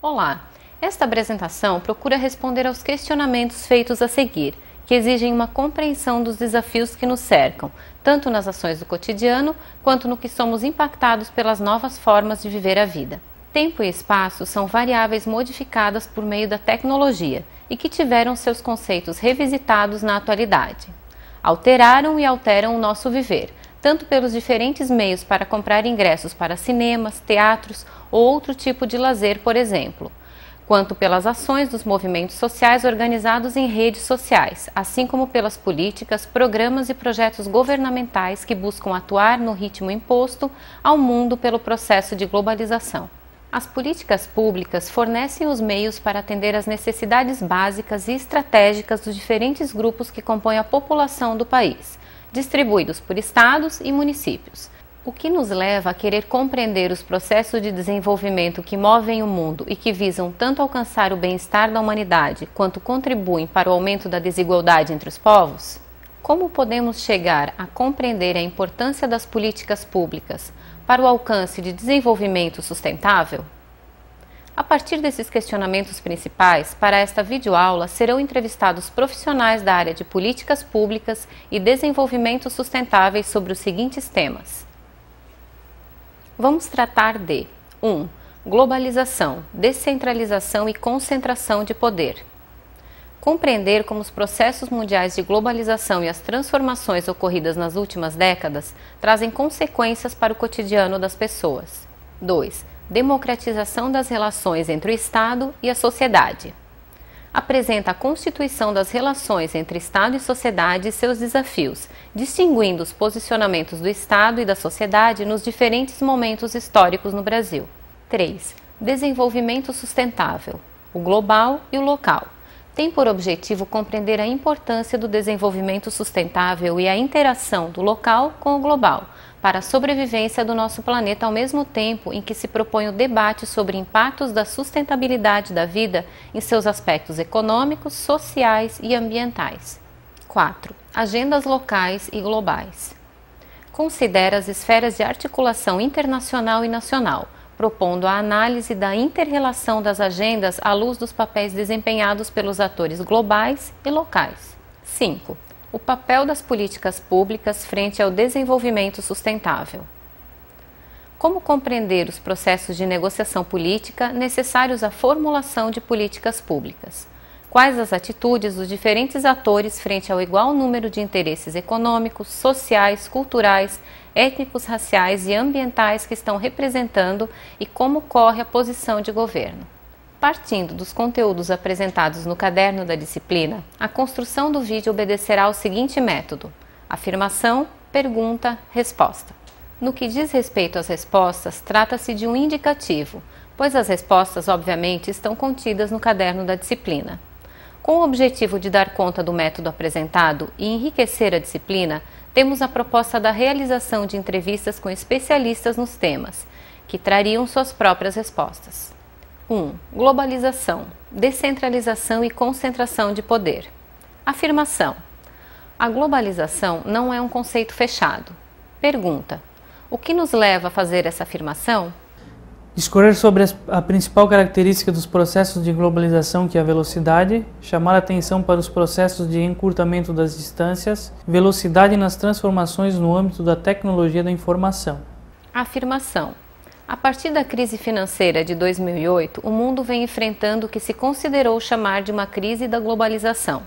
Olá! Esta apresentação procura responder aos questionamentos feitos a seguir, que exigem uma compreensão dos desafios que nos cercam, tanto nas ações do cotidiano, quanto no que somos impactados pelas novas formas de viver a vida. Tempo e espaço são variáveis modificadas por meio da tecnologia e que tiveram seus conceitos revisitados na atualidade. Alteraram e alteram o nosso viver, tanto pelos diferentes meios para comprar ingressos para cinemas, teatros ou outro tipo de lazer, por exemplo, quanto pelas ações dos movimentos sociais organizados em redes sociais, assim como pelas políticas, programas e projetos governamentais que buscam atuar no ritmo imposto ao mundo pelo processo de globalização. As políticas públicas fornecem os meios para atender às necessidades básicas e estratégicas dos diferentes grupos que compõem a população do país, distribuídos por estados e municípios, o que nos leva a querer compreender os processos de desenvolvimento que movem o mundo e que visam tanto alcançar o bem-estar da humanidade quanto contribuem para o aumento da desigualdade entre os povos? Como podemos chegar a compreender a importância das políticas públicas para o alcance de desenvolvimento sustentável? A partir desses questionamentos principais, para esta videoaula serão entrevistados profissionais da área de políticas públicas e desenvolvimento sustentáveis sobre os seguintes temas. Vamos tratar de 1. Globalização, descentralização e concentração de poder. Compreender como os processos mundiais de globalização e as transformações ocorridas nas últimas décadas trazem consequências para o cotidiano das pessoas. 2. Democratização das relações entre o Estado e a sociedade. Apresenta a constituição das relações entre Estado e sociedade e seus desafios, distinguindo os posicionamentos do Estado e da sociedade nos diferentes momentos históricos no Brasil. 3. Desenvolvimento sustentável, o global e o local. Tem por objetivo compreender a importância do desenvolvimento sustentável e a interação do local com o global, para a sobrevivência do nosso planeta ao mesmo tempo em que se propõe o debate sobre impactos da sustentabilidade da vida em seus aspectos econômicos, sociais e ambientais. 4. Agendas locais e globais. Considera as esferas de articulação internacional e nacional, propondo a análise da inter-relação das agendas à luz dos papéis desempenhados pelos atores globais e locais. 5. O papel das políticas públicas frente ao desenvolvimento sustentável. Como compreender os processos de negociação política necessários à formulação de políticas públicas? Quais as atitudes dos diferentes atores frente ao igual número de interesses econômicos, sociais, culturais, étnicos, raciais e ambientais que estão representando e como corre a posição de governo? Partindo dos conteúdos apresentados no caderno da disciplina, a construção do vídeo obedecerá ao seguinte método: afirmação, pergunta, resposta. No que diz respeito às respostas, trata-se de um indicativo, pois as respostas, obviamente, estão contidas no caderno da disciplina. Com o objetivo de dar conta do método apresentado e enriquecer a disciplina, temos a proposta da realização de entrevistas com especialistas nos temas, que trariam suas próprias respostas. 1. Globalização, descentralização e concentração de poder. Afirmação. A globalização não é um conceito fechado. Pergunta. O que nos leva a fazer essa afirmação? Discorrer sobre a principal característica dos processos de globalização, que é a velocidade, chamar a atenção para os processos de encurtamento das distâncias, velocidade nas transformações no âmbito da tecnologia da informação. Afirmação. A partir da crise financeira de 2008, o mundo vem enfrentando o que se considerou chamar de uma crise da globalização.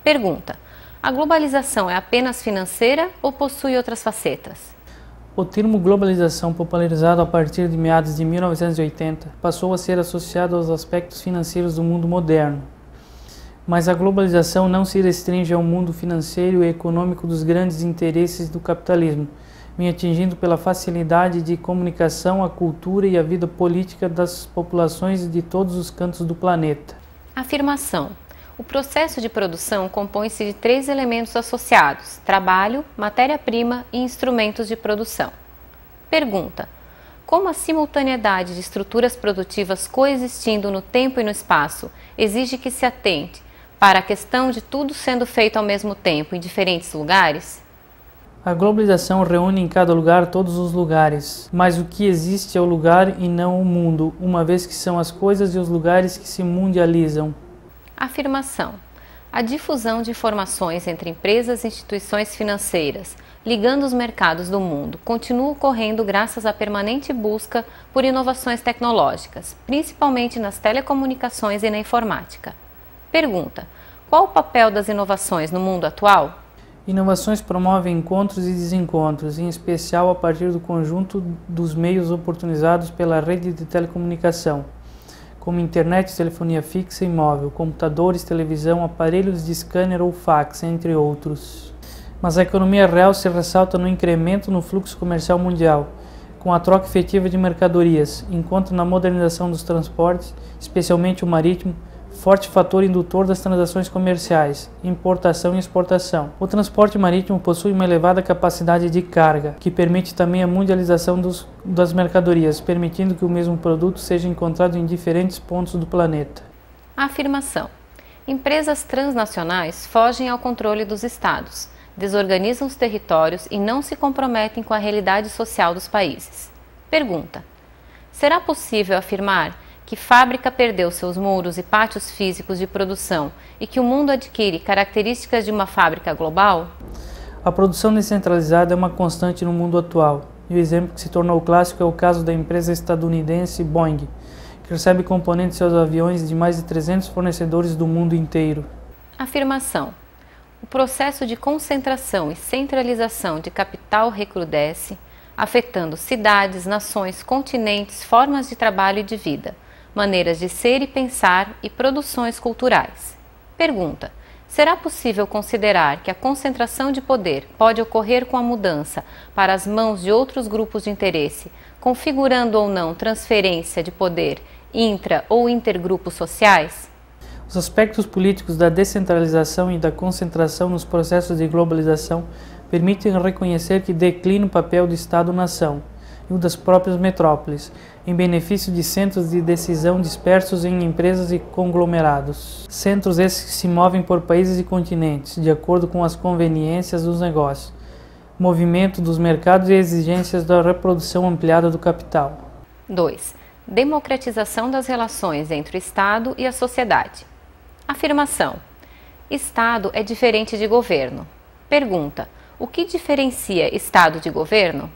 Pergunta: a globalização é apenas financeira ou possui outras facetas? O termo globalização, popularizado a partir de meados de 1980, passou a ser associado aos aspectos financeiros do mundo moderno. Mas a globalização não se restringe ao mundo financeiro e econômico dos grandes interesses do capitalismo, vem atingindo pela facilidade de comunicação a cultura e a vida política das populações de todos os cantos do planeta. Afirmação. O processo de produção compõe-se de 3 elementos associados: trabalho, matéria-prima e instrumentos de produção. Pergunta. Como a simultaneidade de estruturas produtivas coexistindo no tempo e no espaço exige que se atente para a questão de tudo sendo feito ao mesmo tempo em diferentes lugares? A globalização reúne em cada lugar todos os lugares, mas o que existe é o lugar e não o mundo, uma vez que são as coisas e os lugares que se mundializam. Afirmação. A difusão de informações entre empresas e instituições financeiras, ligando os mercados do mundo, continua ocorrendo graças à permanente busca por inovações tecnológicas, principalmente nas telecomunicações e na informática. Pergunta: qual o papel das inovações no mundo atual? Inovações promovem encontros e desencontros, em especial a partir do conjunto dos meios oportunizados pela rede de telecomunicação, como internet, telefonia fixa e móvel, computadores, televisão, aparelhos de scanner ou fax, entre outros. Mas a economia real se ressalta no incremento no fluxo comercial mundial, com a troca efetiva de mercadorias, enquanto na modernização dos transportes, especialmente o marítimo, forte fator indutor das transações comerciais, importação e exportação. O transporte marítimo possui uma elevada capacidade de carga, que permite também a mundialização das mercadorias, permitindo que o mesmo produto seja encontrado em diferentes pontos do planeta. Afirmação. Empresas transnacionais fogem ao controle dos estados, desorganizam os territórios e não se comprometem com a realidade social dos países. Pergunta: será possível afirmar que fábrica perdeu seus muros e pátios físicos de produção e que o mundo adquire características de uma fábrica global? A produção descentralizada é uma constante no mundo atual, e o exemplo que se tornou clássico é o caso da empresa estadunidense Boeing, que recebe componentes de seus aviões de mais de 300 fornecedores do mundo inteiro. Afirmação. O processo de concentração e centralização de capital recrudesce, afetando cidades, nações, continentes, formas de trabalho e de vida, maneiras de ser e pensar e produções culturais. Pergunta: será possível considerar que a concentração de poder pode ocorrer com a mudança para as mãos de outros grupos de interesse, configurando ou não transferência de poder intra- ou intergrupos sociais? Os aspectos políticos da descentralização e da concentração nos processos de globalização permitem reconhecer que declina o papel do Estado-nação e o das próprias metrópoles, em benefício de centros de decisão dispersos em empresas e conglomerados. Centros esses que se movem por países e continentes, de acordo com as conveniências dos negócios, movimento dos mercados e exigências da reprodução ampliada do capital. 2. Democratização das relações entre o Estado e a sociedade. Afirmação. Estado é diferente de governo. Pergunta: o que diferencia Estado de governo?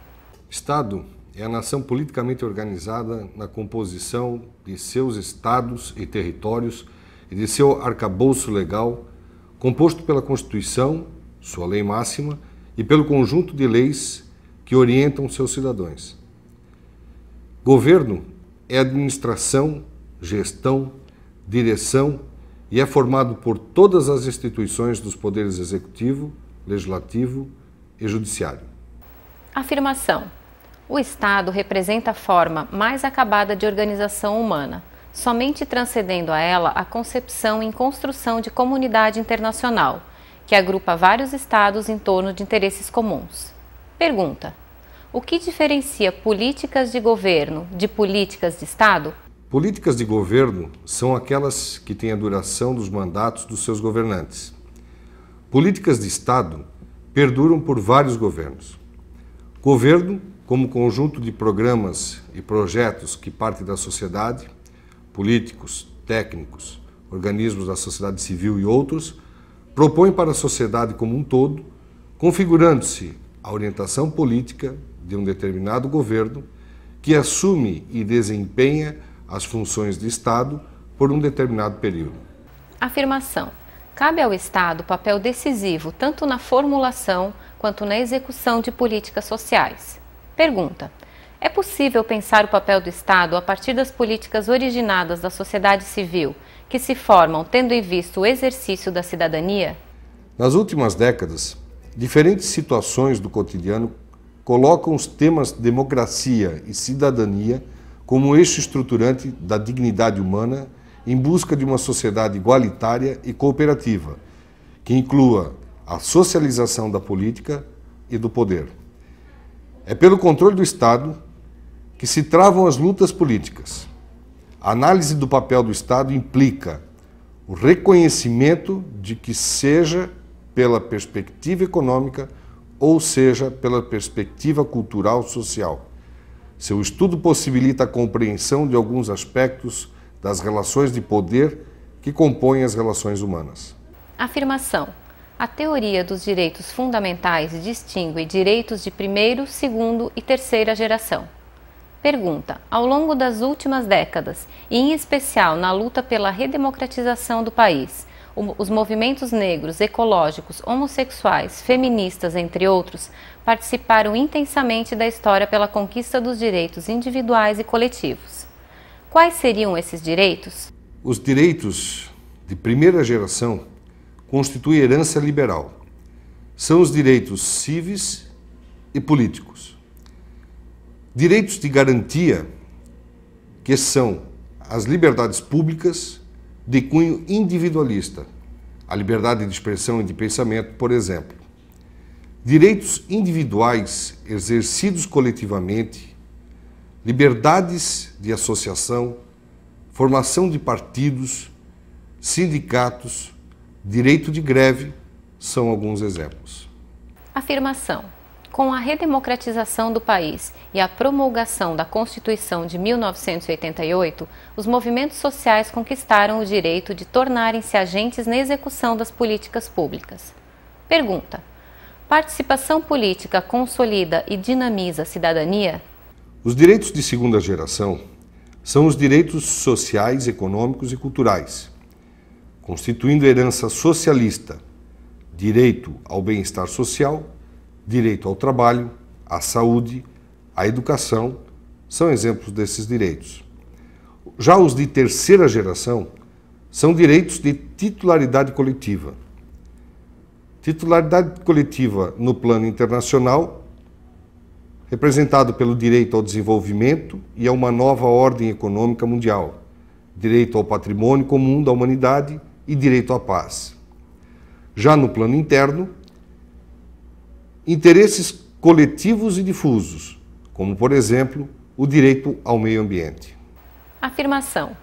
Estado é a nação politicamente organizada na composição de seus estados e territórios e de seu arcabouço legal, composto pela Constituição, sua lei máxima, e pelo conjunto de leis que orientam seus cidadãos. Governo é administração, gestão, direção e é formado por todas as instituições dos poderes executivo, legislativo e judiciário. Afirmação. O Estado representa a forma mais acabada de organização humana, somente transcendendo a ela a concepção e construção de comunidade internacional, que agrupa vários Estados em torno de interesses comuns. Pergunta: o que diferencia políticas de governo de políticas de Estado? Políticas de governo são aquelas que têm a duração dos mandatos dos seus governantes. Políticas de Estado perduram por vários governos. Governo, como conjunto de programas e projetos que partem da sociedade, políticos, técnicos, organismos da sociedade civil e outros, propõe para a sociedade como um todo, configurando-se a orientação política de um determinado governo que assume e desempenha as funções de Estado por um determinado período. Afirmação. Cabe ao Estado papel decisivo tanto na formulação quanto na execução de políticas sociais. Pergunta: é possível pensar o papel do Estado a partir das políticas originadas da sociedade civil, que se formam tendo em vista o exercício da cidadania? Nas últimas décadas, diferentes situações do cotidiano colocam os temas democracia e cidadania como eixo estruturante da dignidade humana em busca de uma sociedade igualitária e cooperativa, que inclua a socialização da política e do poder. É pelo controle do Estado que se travam as lutas políticas. A análise do papel do Estado implica o reconhecimento de que seja, pela perspectiva econômica, ou seja, pela perspectiva cultural social. Seu estudo possibilita a compreensão de alguns aspectos das relações de poder que compõem as relações humanas. Afirmação. A teoria dos direitos fundamentais distingue direitos de primeiro, segundo e terceira geração. Pergunta. Ao longo das últimas décadas, e em especial na luta pela redemocratização do país, os movimentos negros, ecológicos, homossexuais, feministas, entre outros, participaram intensamente da história pela conquista dos direitos individuais e coletivos. Quais seriam esses direitos? Os direitos de primeira geração constituem herança liberal. São os direitos civis e políticos. Direitos de garantia, que são as liberdades públicas de cunho individualista, a liberdade de expressão e de pensamento, por exemplo. Direitos individuais exercidos coletivamente, liberdades de associação, formação de partidos, sindicatos, direito de greve, são alguns exemplos. Afirmação. Com a redemocratização do país e a promulgação da Constituição de 1988, os movimentos sociais conquistaram o direito de tornarem-se agentes na execução das políticas públicas. Pergunta. Participação política consolida e dinamiza a cidadania? Os direitos de segunda geração são os direitos sociais, econômicos e culturais, constituindo herança socialista, direito ao bem-estar social, direito ao trabalho, à saúde, à educação, são exemplos desses direitos. Já os de terceira geração são direitos de titularidade coletiva. Titularidade coletiva no plano internacional, representado pelo direito ao desenvolvimento e a uma nova ordem econômica mundial, direito ao patrimônio comum da humanidade e direito à paz. Já no plano interno, interesses coletivos e difusos, como, por exemplo, o direito ao meio ambiente. Afirmação.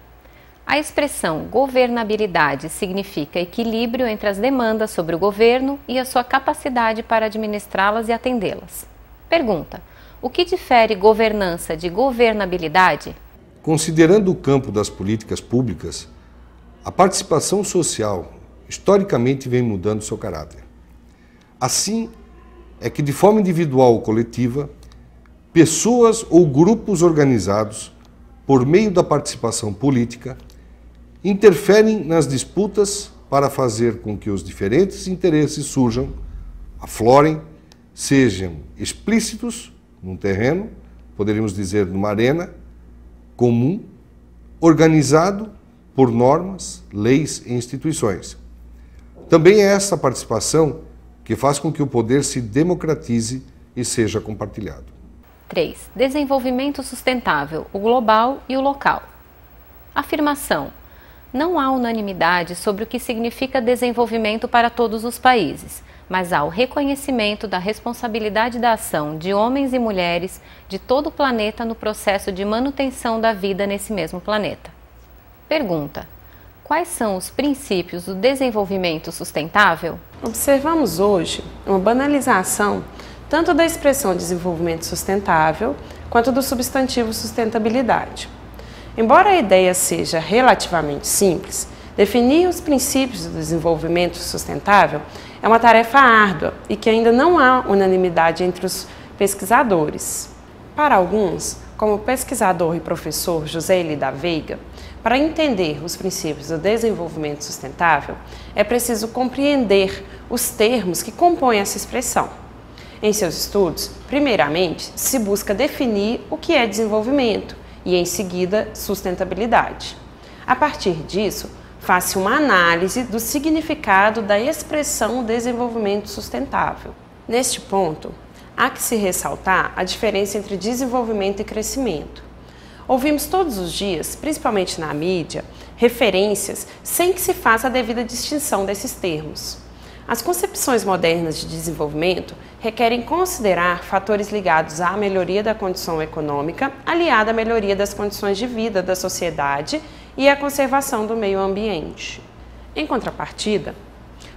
A expressão governabilidade significa equilíbrio entre as demandas sobre o governo e a sua capacidade para administrá-las e atendê-las. Pergunta. O que difere governança de governabilidade? Considerando o campo das políticas públicas, a participação social historicamente vem mudando seu caráter. Assim, é que de forma individual ou coletiva, pessoas ou grupos organizados, por meio da participação política, interferem nas disputas para fazer com que os diferentes interesses surjam, aflorem, sejam explícitos num terreno, poderíamos dizer numa arena comum, organizado por normas, leis e instituições. Também é essa participação que faz com que o poder se democratize e seja compartilhado. 3. Desenvolvimento sustentável, o global e o local. Afirmação. Não há unanimidade sobre o que significa desenvolvimento para todos os países, mas há o reconhecimento da responsabilidade da ação de homens e mulheres de todo o planeta no processo de manutenção da vida nesse mesmo planeta. Pergunta. Quais são os princípios do desenvolvimento sustentável? Observamos hoje uma banalização tanto da expressão desenvolvimento sustentável quanto do substantivo sustentabilidade. Embora a ideia seja relativamente simples, definir os princípios do desenvolvimento sustentável é uma tarefa árdua e que ainda não há unanimidade entre os pesquisadores. Para alguns, como o pesquisador e professor José Eli da Veiga, para entender os princípios do desenvolvimento sustentável, é preciso compreender os termos que compõem essa expressão. Em seus estudos, primeiramente, se busca definir o que é desenvolvimento e, em seguida, sustentabilidade. A partir disso, faz-se uma análise do significado da expressão desenvolvimento sustentável. Neste ponto, há que se ressaltar a diferença entre desenvolvimento e crescimento. Ouvimos todos os dias, principalmente na mídia, referências sem que se faça a devida distinção desses termos. As concepções modernas de desenvolvimento requerem considerar fatores ligados à melhoria da condição econômica, aliada à melhoria das condições de vida da sociedade e à conservação do meio ambiente. Em contrapartida,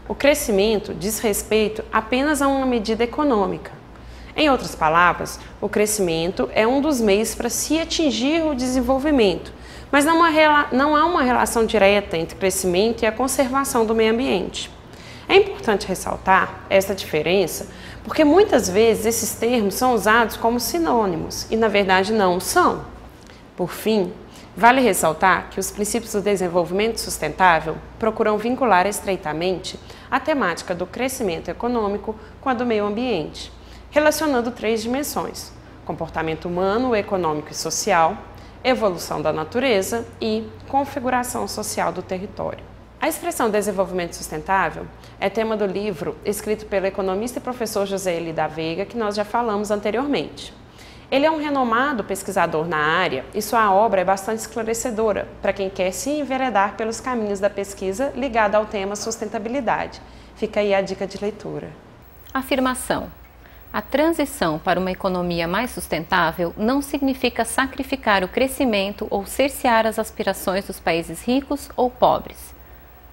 O crescimento diz respeito apenas a uma medida econômica. Em outras palavras, o crescimento é um dos meios para se atingir o desenvolvimento, mas não há uma relação direta entre crescimento e a conservação do meio ambiente. É importante ressaltar essa diferença porque muitas vezes esses termos são usados como sinônimos e na verdade não são. Por fim, vale ressaltar que os princípios do desenvolvimento sustentável procuram vincular estreitamente a temática do crescimento econômico com a do meio ambiente, relacionando 3 dimensões: comportamento humano, econômico e social, evolução da natureza e configuração social do território. A expressão desenvolvimento sustentável é tema do livro escrito pelo economista e professor José Eli da Veiga, que nós já falamos anteriormente. Ele é um renomado pesquisador na área e sua obra é bastante esclarecedora para quem quer se enveredar pelos caminhos da pesquisa ligada ao tema sustentabilidade. Fica aí a dica de leitura. Afirmação: a transição para uma economia mais sustentável não significa sacrificar o crescimento ou cercear as aspirações dos países ricos ou pobres.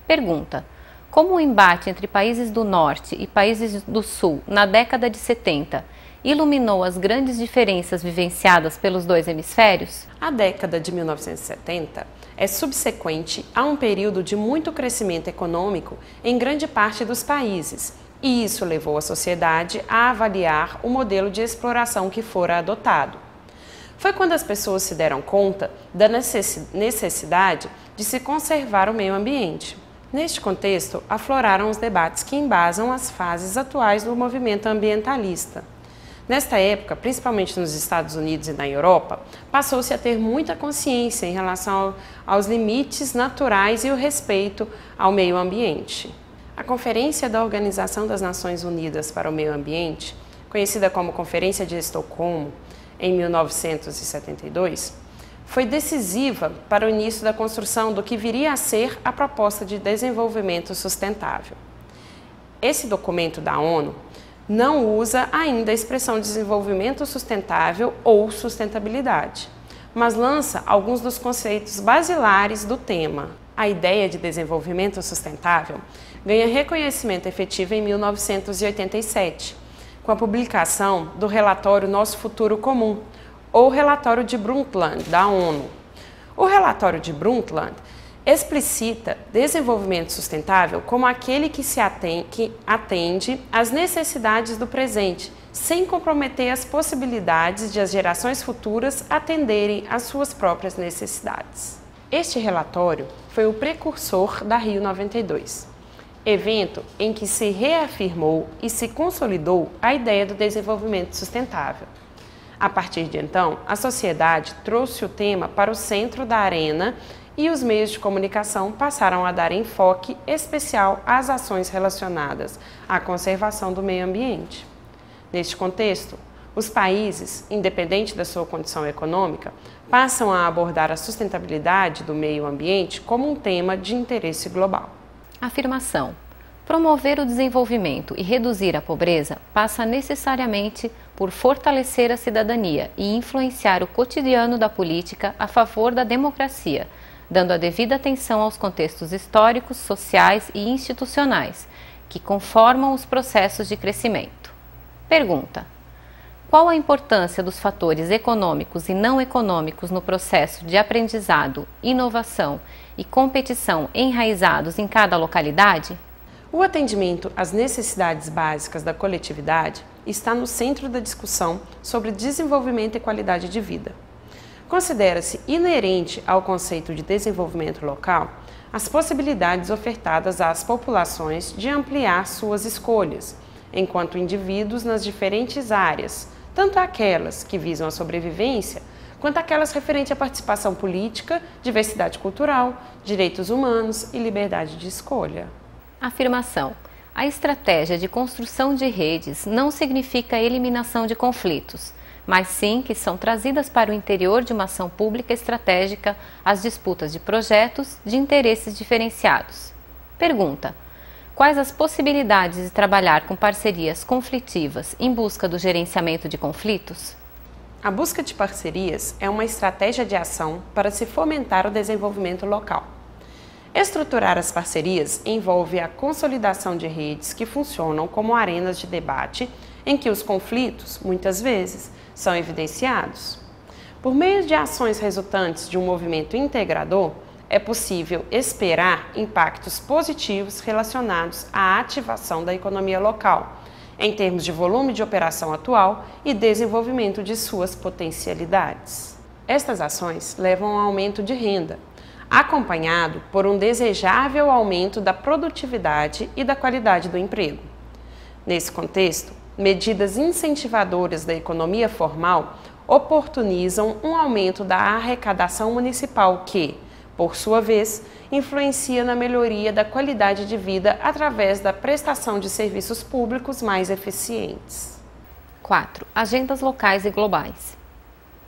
Pergunta: como o embate entre países do Norte e países do Sul na década de 70 iluminou as grandes diferenças vivenciadas pelos 2 hemisférios? A década de 1970 é subsequente a um período de muito crescimento econômico em grande parte dos países, e isso levou a sociedade a avaliar o modelo de exploração que fora adotado. Foi quando as pessoas se deram conta da necessidade de se conservar o meio ambiente. Neste contexto, afloraram os debates que embasam as fases atuais do movimento ambientalista. Nesta época, principalmente nos Estados Unidos e na Europa, passou-se a ter muita consciência em relação aos limites naturais e o respeito ao meio ambiente. A Conferência da Organização das Nações Unidas para o Meio Ambiente, conhecida como Conferência de Estocolmo, em 1972, foi decisiva para o início da construção do que viria a ser a Proposta de Desenvolvimento Sustentável. Esse documento da ONU não usa ainda a expressão desenvolvimento sustentável ou sustentabilidade, mas lança alguns dos conceitos basilares do tema. A ideia de desenvolvimento sustentável ganha reconhecimento efetivo em 1987, com a publicação do relatório Nosso Futuro Comum, ou relatório de Brundtland, da ONU. O relatório de Brundtland explicita desenvolvimento sustentável como aquele que atende às necessidades do presente, sem comprometer as possibilidades de as gerações futuras atenderem às suas próprias necessidades. Este relatório foi o precursor da Rio 92, evento em que se reafirmou e se consolidou a ideia do desenvolvimento sustentável. A partir de então, a sociedade trouxe o tema para o centro da arena e os meios de comunicação passaram a dar enfoque especial às ações relacionadas à conservação do meio ambiente. Neste contexto, os países, independente da sua condição econômica, passam a abordar a sustentabilidade do meio ambiente como um tema de interesse global. Afirmação: promover o desenvolvimento e reduzir a pobreza passa necessariamente por fortalecer a cidadania e influenciar o cotidiano da política a favor da democracia, dando a devida atenção aos contextos históricos, sociais e institucionais que conformam os processos de crescimento. Pergunta: qual a importância dos fatores econômicos e não econômicos no processo de aprendizado, inovação e competição enraizados em cada localidade? O atendimento às necessidades básicas da coletividade está no centro da discussão sobre desenvolvimento e qualidade de vida. Considera-se inerente ao conceito de desenvolvimento local as possibilidades ofertadas às populações de ampliar suas escolhas, enquanto indivíduos nas diferentes áreas, tanto aquelas que visam a sobrevivência, quanto aquelas referentes à participação política, diversidade cultural, direitos humanos e liberdade de escolha. Afirmação: a estratégia de construção de redes não significa eliminação de conflitos, mas sim que são trazidas para o interior de uma ação pública estratégica as disputas de projetos de interesses diferenciados. Pergunta: quais as possibilidades de trabalhar com parcerias conflitivas em busca do gerenciamento de conflitos? A busca de parcerias é uma estratégia de ação para se fomentar o desenvolvimento local. Estruturar as parcerias envolve a consolidação de redes que funcionam como arenas de debate em que os conflitos, muitas vezes, são evidenciados. Por meio de ações resultantes de um movimento integrador, é possível esperar impactos positivos relacionados à ativação da economia local, em termos de volume de operação atual e desenvolvimento de suas potencialidades. Estas ações levam ao aumento de renda, acompanhado por um desejável aumento da produtividade e da qualidade do emprego. Nesse contexto, medidas incentivadoras da economia formal oportunizam um aumento da arrecadação municipal que, por sua vez, influencia na melhoria da qualidade de vida através da prestação de serviços públicos mais eficientes. 4. Agendas locais e globais.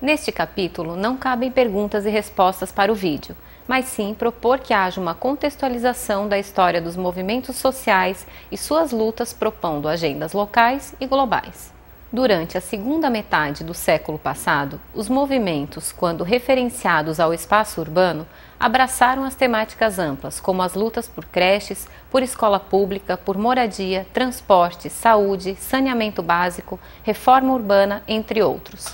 Neste capítulo, não cabem perguntas e respostas para o vídeo, mas sim propor que haja uma contextualização da história dos movimentos sociais e suas lutas propondo agendas locais e globais. Durante a segunda metade do século passado, os movimentos, quando referenciados ao espaço urbano, abraçaram as temáticas amplas, como as lutas por creches, por escola pública, por moradia, transporte, saúde, saneamento básico, reforma urbana, entre outros.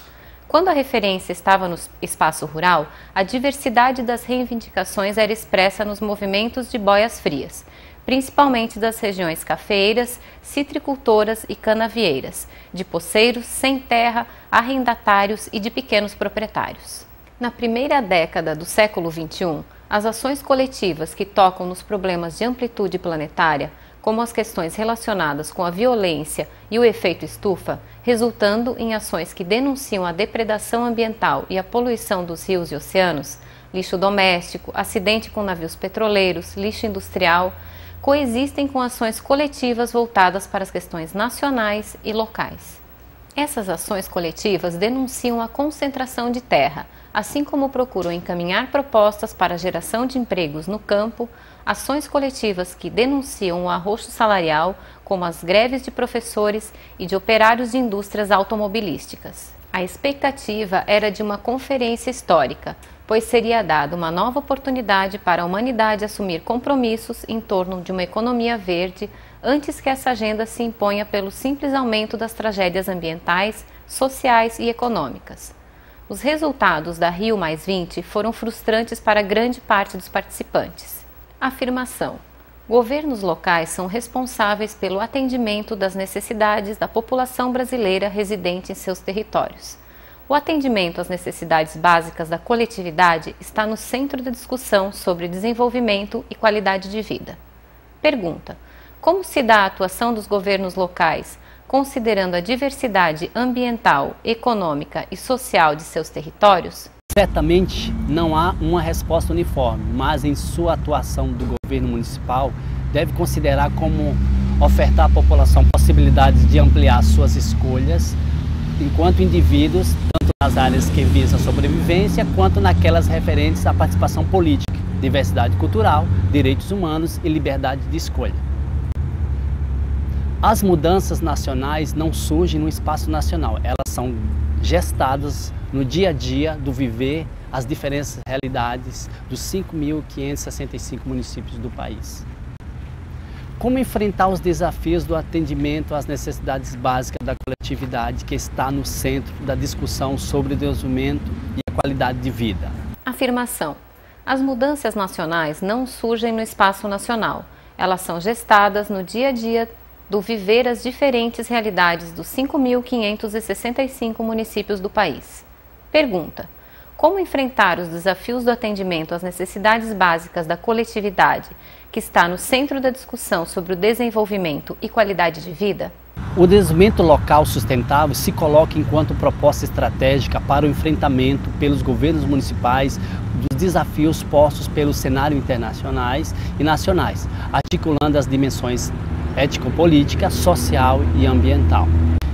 Quando a referência estava no espaço rural, a diversidade das reivindicações era expressa nos movimentos de boias frias, principalmente das regiões cafeeiras, citricultoras e canavieiras, de poceiros, sem terra, arrendatários e de pequenos proprietários. Na primeira década do século XXI, as ações coletivas que tocam nos problemas de amplitude planetária, como as questões relacionadas com a violência e o efeito estufa, resultando em ações que denunciam a depredação ambiental e a poluição dos rios e oceanos, lixo doméstico, acidente com navios petroleiros, lixo industrial, coexistem com ações coletivas voltadas para as questões nacionais e locais. Essas ações coletivas denunciam a concentração de terra, assim como procuram encaminhar propostas para a geração de empregos no campo, ações coletivas que denunciam o arroxo salarial, como as greves de professores e de operários de indústrias automobilísticas. A expectativa era de uma conferência histórica, pois seria dada uma nova oportunidade para a humanidade assumir compromissos em torno de uma economia verde antes que essa agenda se imponha pelo simples aumento das tragédias ambientais, sociais e econômicas. Os resultados da Rio+20 foram frustrantes para grande parte dos participantes. Afirmação: governos locais são responsáveis pelo atendimento das necessidades da população brasileira residente em seus territórios. O atendimento às necessidades básicas da coletividade está no centro da discussão sobre desenvolvimento e qualidade de vida. Pergunta: como se dá a atuação dos governos locais, considerando a diversidade ambiental, econômica e social de seus territórios? Certamente não há uma resposta uniforme, mas em sua atuação do governo municipal deve considerar como ofertar à população possibilidades de ampliar suas escolhas enquanto indivíduos, tanto nas áreas que visam a sobrevivência, quanto naquelas referentes à participação política, diversidade cultural, direitos humanos e liberdade de escolha. As mudanças nacionais não surgem no espaço nacional, elas são gestadas no dia a dia do viver as diferentes realidades dos 5.565 municípios do país. Como enfrentar os desafios do atendimento às necessidades básicas da coletividade que está no centro da discussão sobre o desenvolvimento e a qualidade de vida? Afirmação: as mudanças nacionais não surgem no espaço nacional, elas são gestadas no dia a dia do viver as diferentes realidades dos 5.565 municípios do país. Pergunta: como enfrentar os desafios do atendimento às necessidades básicas da coletividade, que está no centro da discussão sobre o desenvolvimento e qualidade de vida? O desenvolvimento local sustentável se coloca enquanto proposta estratégica para o enfrentamento pelos governos municipais dos desafios postos pelos cenários internacionais e nacionais, articulando as dimensões ético-política, social e ambiental.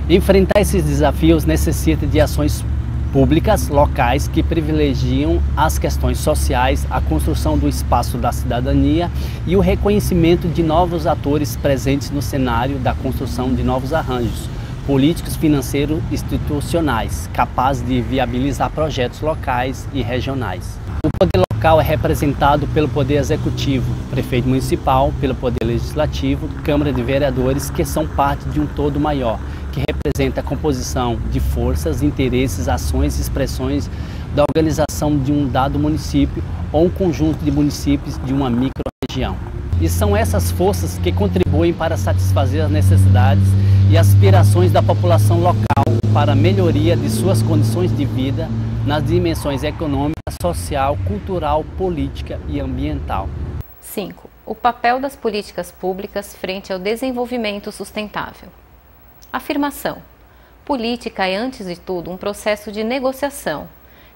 Enfrentar esses desafios necessita de ações públicas locais que privilegiam as questões sociais, a construção do espaço da cidadania e o reconhecimento de novos atores presentes no cenário da construção de novos arranjos políticos, financeiros e institucionais, capazes de viabilizar projetos locais e regionais. O poder local local é representado pelo Poder Executivo, Prefeito Municipal, pelo Poder Legislativo, Câmara de Vereadores, que são parte de um todo maior, que representa a composição de forças, interesses, ações e expressões da organização de um dado município ou um conjunto de municípios de uma micro-região. E são essas forças que contribuem para satisfazer as necessidades e aspirações da população local para a melhoria de suas condições de vida nas dimensões econômica, social, cultural, política e ambiental. 5. O papel das políticas públicas frente ao desenvolvimento sustentável. Afirmação. Política é, antes de tudo, um processo de negociação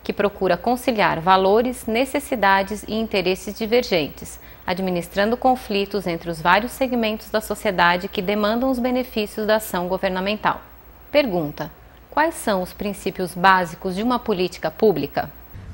que procura conciliar valores, necessidades e interesses divergentes, administrando conflitos entre os vários segmentos da sociedade que demandam os benefícios da ação governamental. Pergunta: quais são os princípios básicos de uma política pública?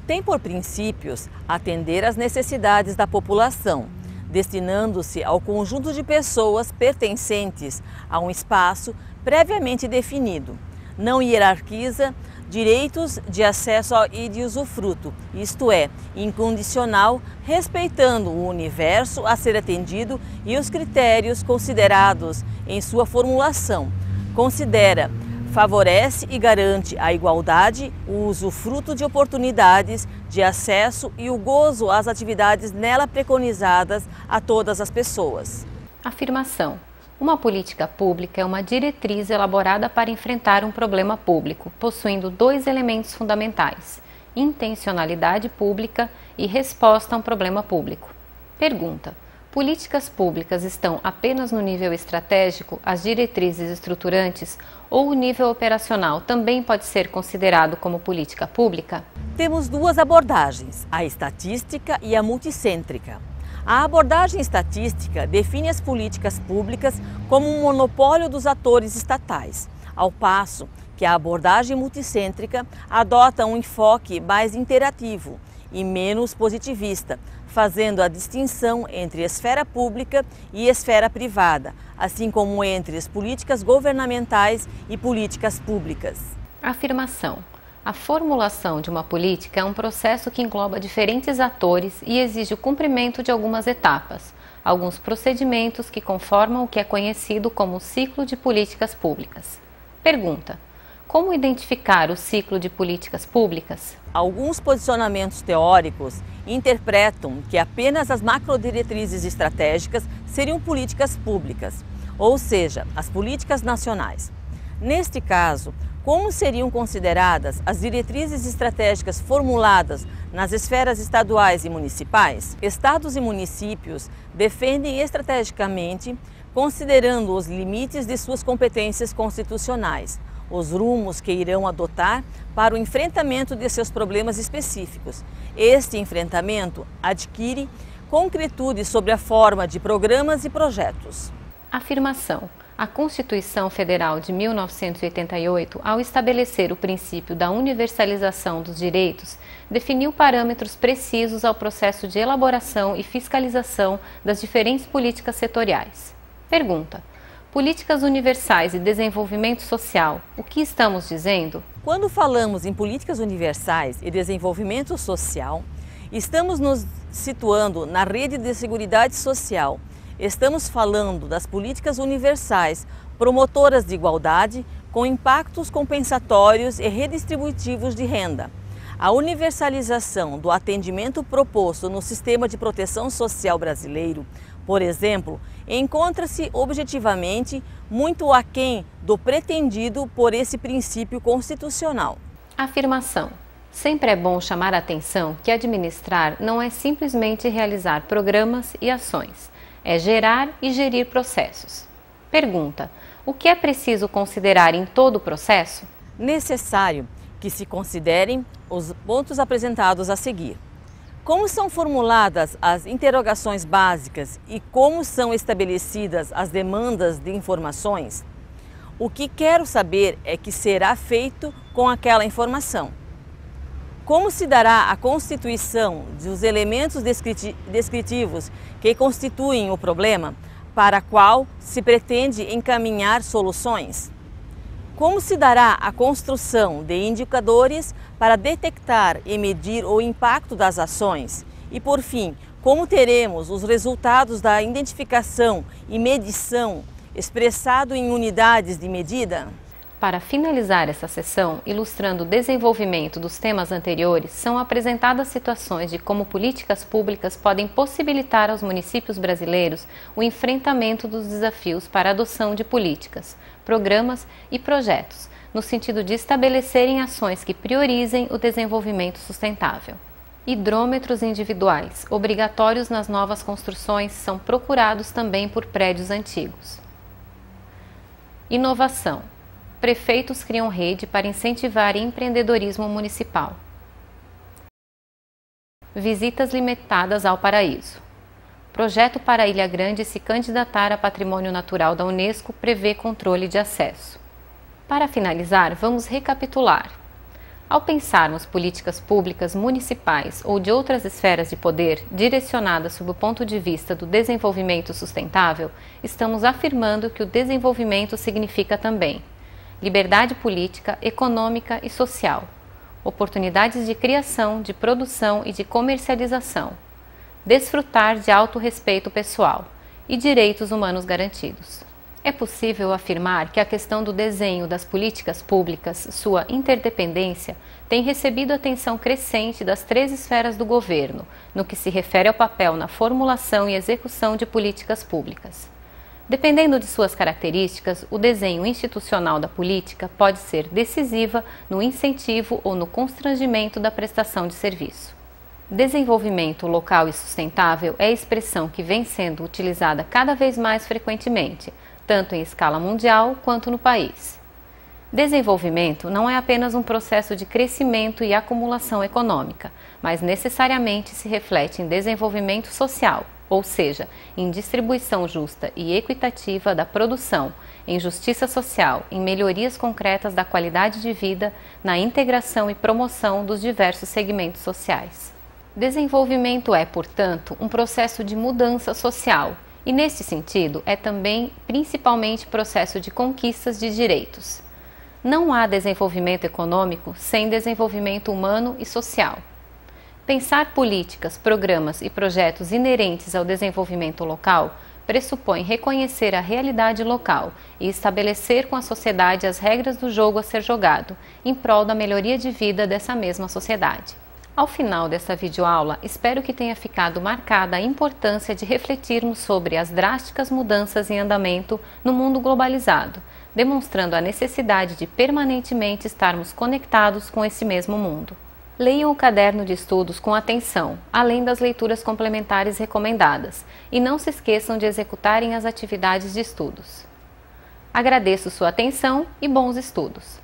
Tem por princípios atender às necessidades da população, destinando-se ao conjunto de pessoas pertencentes a um espaço previamente definido. Não hierarquiza direitos de acesso e de usufruto, isto é, incondicional, respeitando o universo a ser atendido e os critérios considerados em sua formulação. Considera, favorece e garante a igualdade, o usufruto de oportunidades de acesso e o gozo às atividades nela preconizadas a todas as pessoas. Afirmação. Uma política pública é uma diretriz elaborada para enfrentar um problema público, possuindo dois elementos fundamentais: intencionalidade pública e resposta a um problema público. Pergunta: políticas públicas estão apenas no nível estratégico, as diretrizes estruturantes, ou o nível operacional também pode ser considerado como política pública? Temos duas abordagens, a estatística e a multicêntrica. A abordagem estatística define as políticas públicas como um monopólio dos atores estatais, ao passo que a abordagem multicêntrica adota um enfoque mais interativo e menos positivista, fazendo a distinção entre esfera pública e esfera privada, assim como entre as políticas governamentais e políticas públicas. Afirmação. A formulação de uma política é um processo que engloba diferentes atores e exige o cumprimento de algumas etapas, alguns procedimentos que conformam o que é conhecido como ciclo de políticas públicas. Pergunta: como identificar o ciclo de políticas públicas? Alguns posicionamentos teóricos interpretam que apenas as macrodiretrizes estratégicas seriam políticas públicas, ou seja, as políticas nacionais. Neste caso, como seriam consideradas as diretrizes estratégicas formuladas nas esferas estaduais e municipais? Estados e municípios defendem estrategicamente, considerando os limites de suas competências constitucionais, os rumos que irão adotar para o enfrentamento de seus problemas específicos. Este enfrentamento adquire concretude sobre a forma de programas e projetos. Afirmação. A Constituição Federal de 1988, ao estabelecer o princípio da universalização dos direitos, definiu parâmetros precisos ao processo de elaboração e fiscalização das diferentes políticas setoriais. Pergunta: políticas universais e desenvolvimento social, o que estamos dizendo? Quando falamos em políticas universais e desenvolvimento social, estamos nos situando na rede de seguridade social. Estamos falando das políticas universais, promotoras de igualdade, com impactos compensatórios e redistributivos de renda. A universalização do atendimento proposto no sistema de proteção social brasileiro, por exemplo, encontra-se objetivamente muito aquém do pretendido por esse princípio constitucional. Afirmação. Sempre é bom chamar a atenção que administrar não é simplesmente realizar programas e ações. É gerar e gerir processos. Pergunta: o que é preciso considerar em todo o processo? Necessário que se considerem os pontos apresentados a seguir. Como são formuladas as interrogações básicas e como são estabelecidas as demandas de informações? O que quero saber é que será feito com aquela informação. Como se dará a constituição dos elementos descritivos que constituem o problema, para o qual se pretende encaminhar soluções? Como se dará a construção de indicadores para detectar e medir o impacto das ações? E por fim, como teremos os resultados da identificação e medição expressado em unidades de medida? Para finalizar essa sessão, ilustrando o desenvolvimento dos temas anteriores, são apresentadas situações de como políticas públicas podem possibilitar aos municípios brasileiros o enfrentamento dos desafios para a adoção de políticas, programas e projetos, no sentido de estabelecerem ações que priorizem o desenvolvimento sustentável. Hidrômetros individuais, obrigatórios nas novas construções, são procurados também por prédios antigos. Inovação. Prefeitos criam rede para incentivar empreendedorismo municipal. Visitas limitadas ao paraíso. Projeto para Ilha Grande se candidatar a Patrimônio Natural da Unesco prevê controle de acesso. Para finalizar, vamos recapitular. Ao pensarmos políticas públicas municipais ou de outras esferas de poder direcionadas sob o ponto de vista do desenvolvimento sustentável, estamos afirmando que o desenvolvimento significa também liberdade política, econômica e social, oportunidades de criação, de produção e de comercialização, desfrutar de autorrespeito pessoal e direitos humanos garantidos. É possível afirmar que a questão do desenho das políticas públicas, sua interdependência, tem recebido atenção crescente das 3 esferas do governo, no que se refere ao papel na formulação e execução de políticas públicas. Dependendo de suas características, o desenho institucional da política pode ser decisiva no incentivo ou no constrangimento da prestação de serviço. Desenvolvimento local e sustentável é a expressão que vem sendo utilizada cada vez mais frequentemente, tanto em escala mundial quanto no país. Desenvolvimento não é apenas um processo de crescimento e acumulação econômica, mas necessariamente se reflete em desenvolvimento social, ou seja, em distribuição justa e equitativa da produção, em justiça social, em melhorias concretas da qualidade de vida, na integração e promoção dos diversos segmentos sociais. Desenvolvimento é, portanto, um processo de mudança social e, nesse sentido, é também principalmente processo de conquistas de direitos. Não há desenvolvimento econômico sem desenvolvimento humano e social. Pensar políticas, programas e projetos inerentes ao desenvolvimento local pressupõe reconhecer a realidade local e estabelecer com a sociedade as regras do jogo a ser jogado, em prol da melhoria de vida dessa mesma sociedade. Ao final desta videoaula, espero que tenha ficado marcada a importância de refletirmos sobre as drásticas mudanças em andamento no mundo globalizado, demonstrando a necessidade de permanentemente estarmos conectados com esse mesmo mundo. Leiam o caderno de estudos com atenção, além das leituras complementares recomendadas, e não se esqueçam de executarem as atividades de estudos. Agradeço sua atenção e bons estudos!